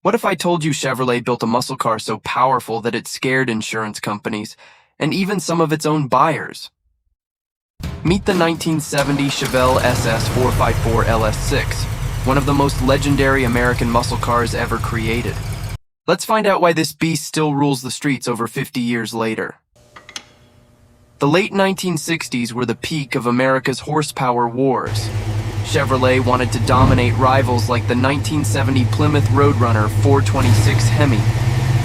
What if I told you Chevrolet built a muscle car so powerful that it scared insurance companies and even some of its own buyers? Meet the 1970 Chevelle SS 454 LS6, one of the most legendary American muscle cars ever created. Let's find out why this beast still rules the streets over 50 years later. The late 1960s were the peak of America's horsepower wars. Chevrolet wanted to dominate rivals like the 1970 Plymouth Roadrunner 426 Hemi,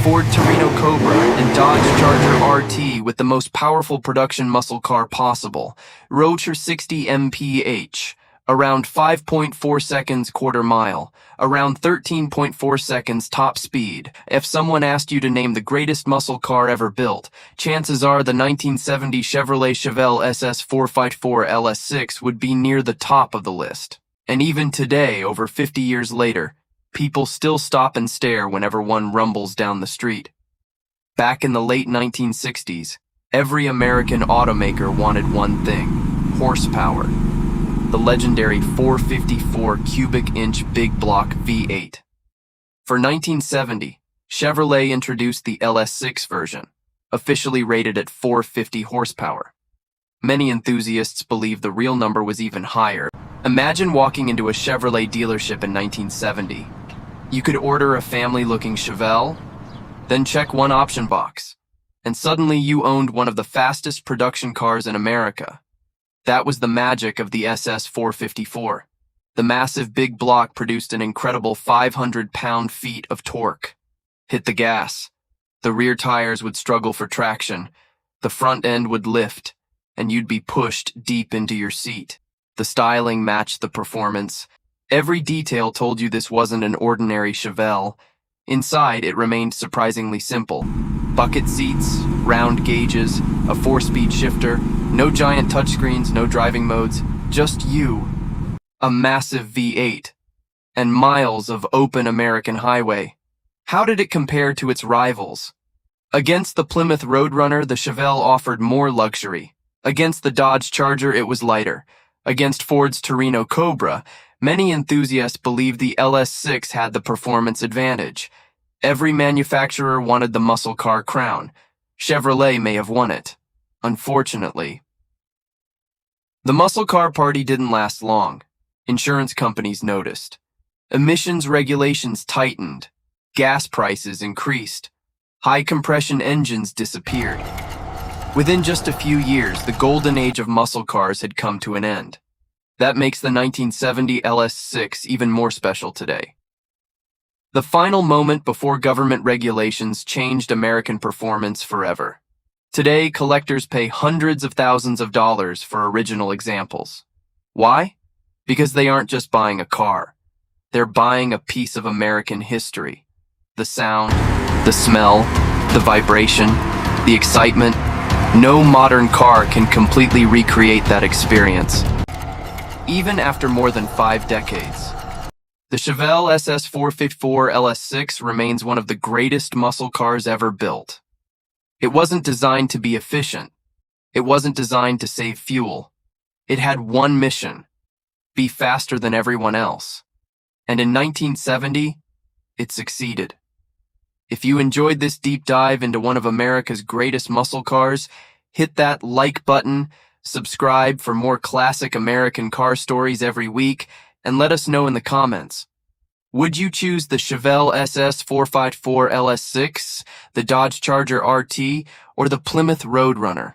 Ford Torino Cobra, and Dodge Charger RT with the most powerful production muscle car possible, Rocher 60 mph, around 5.4 seconds quarter mile, around 13.4 seconds top speed. If someone asked you to name the greatest muscle car ever built, chances are the 1970 Chevrolet Chevelle SS 454 LS6 would be near the top of the list. And even today, over 50 years later, people still stop and stare whenever one rumbles down the street. Back in the late 1960s, every American automaker wanted one thing: horsepower. The legendary 454 cubic inch big block V8. For 1970, Chevrolet introduced the LS6 version, officially rated at 450 horsepower. Many enthusiasts believe the real number was even higher. Imagine walking into a Chevrolet dealership in 1970. You could order a family-looking Chevelle, then check one option box, and suddenly you owned one of the fastest production cars in America. That was the magic of the SS 454. The massive big block produced an incredible 500 pound-feet of torque. Hit the gas. The rear tires would struggle for traction. The front end would lift, and you'd be pushed deep into your seat. The styling matched the performance. Every detail told you this wasn't an ordinary Chevelle. Inside, it remained surprisingly simple. Bucket seats, round gauges, a 4-speed shifter, no giant touchscreens, no driving modes, just you, a massive V8, and miles of open American highway. How did it compare to its rivals? Against the Plymouth Roadrunner, the Chevelle offered more luxury. Against the Dodge Charger, it was lighter. Against Ford's Torino Cobra, many enthusiasts believed the LS6 had the performance advantage. Every manufacturer wanted the muscle car crown. Chevrolet may have won it, unfortunately. The muscle car party didn't last long. Insurance companies noticed. Emissions regulations tightened. Gas prices increased. High-compression engines disappeared. Within just a few years, the golden age of muscle cars had come to an end. That makes the 1970 LS6 even more special today. The final moment before government regulations changed American performance forever. Today, collectors pay hundreds of thousands of dollars for original examples. Why? Because they aren't just buying a car. They're buying a piece of American history. The sound, the smell, the vibration, the excitement. No modern car can completely recreate that experience. Even after more than 5 decades. The Chevelle SS 454 LS6 remains one of the greatest muscle cars ever built. It wasn't designed to be efficient. It wasn't designed to save fuel. It had one mission: be faster than everyone else. And in 1970, it succeeded. If you enjoyed this deep dive into one of America's greatest muscle cars, hit that like button, subscribe for more classic American car stories every week, and let us know in the comments. Would you choose the Chevelle SS 454 LS6, the Dodge Charger RT, or the Plymouth Roadrunner?